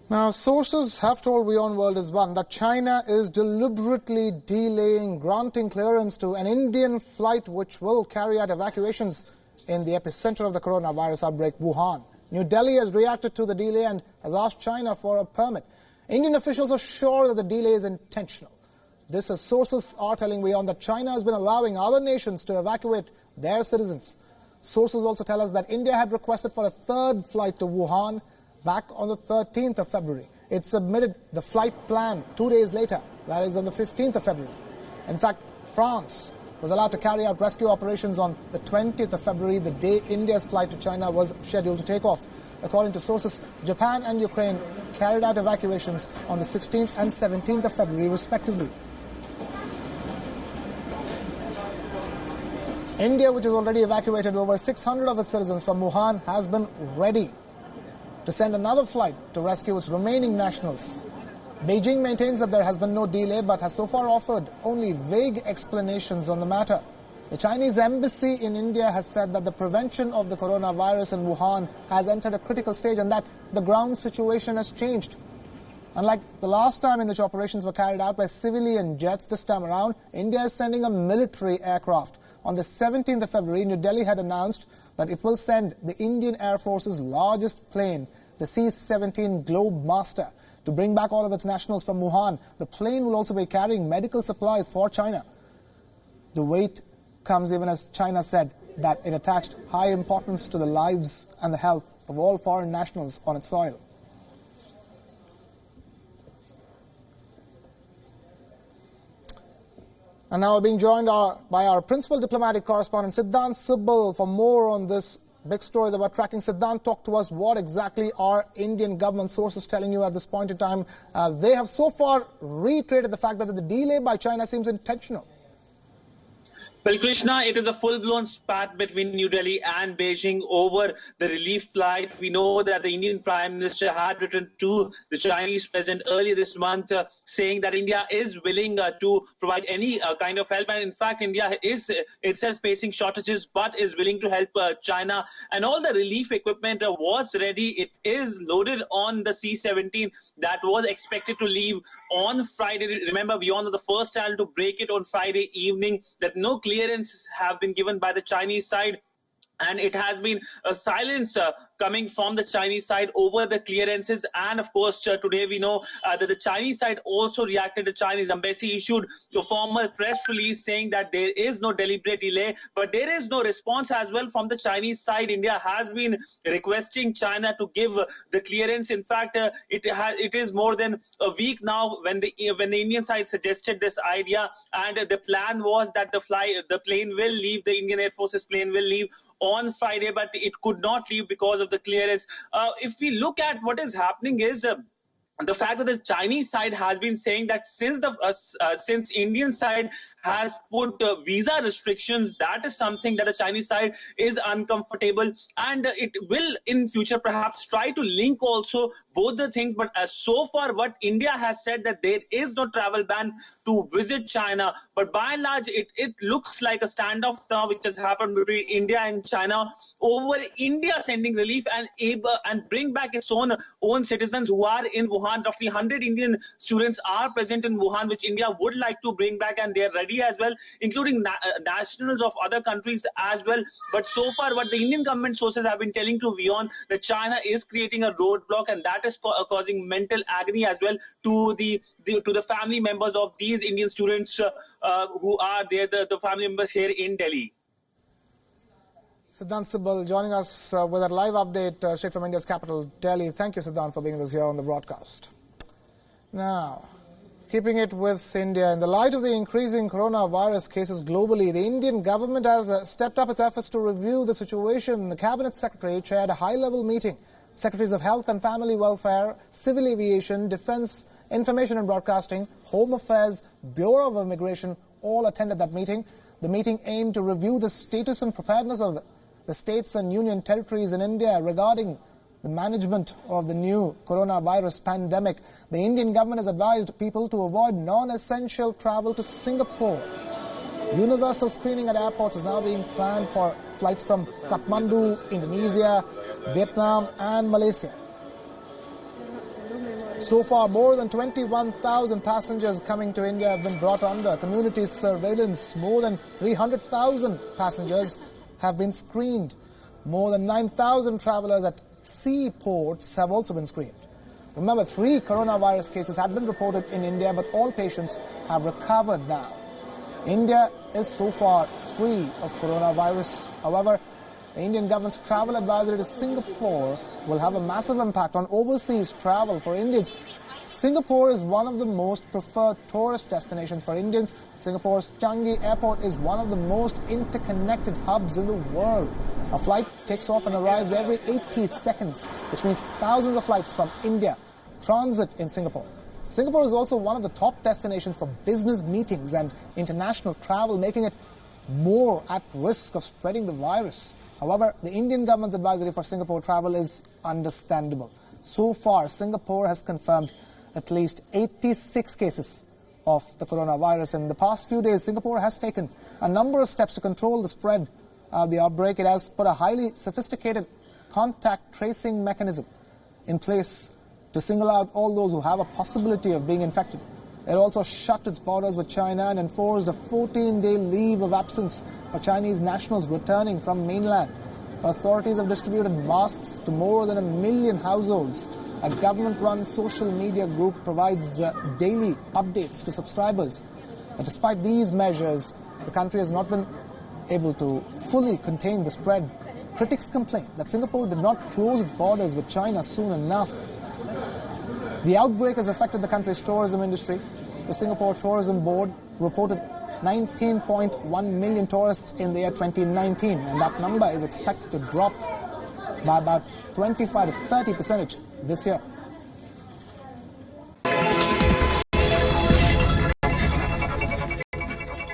Now, sources have told WION World is One that China is deliberately delaying granting clearance to an Indian flight which will carry out evacuations in the epicenter of the coronavirus outbreak, Wuhan. New Delhi has reacted to the delay and has asked China for a permit. Indian officials are sure that the delay is intentional. This as sources are telling WION that China has been allowing other nations to evacuate their citizens. Sources also tell us that India had requested for a third flight to Wuhan back on the 13th of February. It submitted the flight plan 2 days later, that is on the 15th of February. In fact, France was allowed to carry out rescue operations on the 20th of February, the day India's flight to China was scheduled to take off. According to sources, Japan and Ukraine carried out evacuations on the 16th and 17th of February, respectively. India, which has already evacuated over 600 of its citizens from Wuhan, has been ready to send another flight to rescue its remaining nationals. Beijing maintains that there has been no delay but has so far offered only vague explanations on the matter. The Chinese embassy in India has said that the prevention of the coronavirus in Wuhan has entered a critical stage and that the ground situation has changed. Unlike the last time in which operations were carried out by civilian jets, this time around, India is sending a military aircraft. On the 17th of February, New Delhi had announced that it will send the Indian Air Force's largest plane, the C-17 Globemaster, to bring back all of its nationals from Wuhan. The plane will also be carrying medical supplies for China. The wait comes even as China said that it attached high importance to the lives and the health of all foreign nationals on its soil. And now being joined by our principal diplomatic correspondent, Siddhant Subal, for more on this big story that we're tracking. Siddhant, talk to us. What exactly are Indian government sources telling you at this point in time? They have so far reiterated the fact that the delay by China seems intentional. Well, Krishna, it is a full-blown spat between New Delhi and Beijing over the relief flight. We know that the Indian Prime Minister had written to the Chinese President earlier this month saying that India is willing to provide any kind of help. And in fact, India is itself facing shortages but is willing to help China. And all the relief equipment was ready. It is loaded on the C-17 that was expected to leave on Friday. Remember, we are the first channel to break it on Friday evening that no clearances have been given by the Chinese side. And it has been a silence coming from the Chinese side over the clearances. And of course, today we know that the Chinese side also reacted. The Chinese embassy issued a formal press release saying that there is no deliberate delay, but there is no response as well from the Chinese side. India has been requesting China to give the clearance. In fact, it is more than a week now when the Indian side suggested this idea, and the plan was that the plane will leave, the Indian Air Force's plane will leave on Friday, but it could not leave because of the clearance. If we look at what is happening is the fact that the Chinese side has been saying that since Indian side has put visa restrictions, that is something that the Chinese side is uncomfortable, and it will in future perhaps try to link also both the things. But so far what India has said that there is no travel ban to visit China, but by and large it looks like a standoff now which has happened between India and China over India sending relief and bring back its own citizens who are in Wuhan. Roughly 100 Indian students are present in Wuhan, which India would like to bring back, and they are ready as well, including nationals of other countries as well. But so far what the Indian government sources have been telling to WION that China is creating a roadblock, and that is causing mental agony as well to the family members of these Indian students who are there, the family members here in Delhi. Siddhant Subal joining us with a live update straight from India's capital, Delhi. Thank you, Siddhant, for being with us here on the broadcast. Now, keeping it with India, in the light of the increasing coronavirus cases globally, the Indian government has stepped up its efforts to review the situation. The Cabinet Secretary chaired a high-level meeting. Secretaries of Health and Family Welfare, Civil Aviation, Defence, Information and Broadcasting, Home Affairs, Bureau of Immigration all attended that meeting. The meeting aimed to review the status and preparedness of the states and union territories in India regarding the management of the new coronavirus pandemic. The Indian government has advised people to avoid non-essential travel to Singapore. Universal screening at airports is now being planned for flights from Kathmandu, Indonesia, Vietnam and Malaysia. So far, more than 21,000 passengers coming to India have been brought under community surveillance. More than 300,000 passengers have been screened. More than 9,000 travelers at seaports have also been screened. Remember, 3 coronavirus cases had been reported in India, but all patients have recovered now. India is so far free of coronavirus. However, the Indian government's travel advisory to Singapore will have a massive impact on overseas travel for Indians. Singapore is one of the most preferred tourist destinations for Indians. Singapore's Changi Airport is one of the most interconnected hubs in the world. A flight takes off and arrives every 80 seconds, which means thousands of flights from India transit in Singapore. Singapore is also one of the top destinations for business meetings and international travel, making it more at risk of spreading the virus. However, the Indian government's advisory for Singapore travel is understandable. So far, Singapore has confirmed at least 86 cases of the coronavirus. In the past few days, Singapore has taken a number of steps to control the spread of the outbreak. It has put a highly sophisticated contact tracing mechanism in place to single out all those who have a possibility of being infected. It also shut its borders with China and enforced a 14-day leave of absence for Chinese nationals returning from mainland. Authorities have distributed masks to more than 1 million households. A government-run social media group provides daily updates to subscribers. But despite these measures, the country has not been able to fully contain the spread. Critics complain that Singapore did not close its borders with China soon enough. The outbreak has affected the country's tourism industry. The Singapore Tourism Board reported 19.1 million tourists in the year 2019, and that number is expected to drop by about 25 to 30% this year.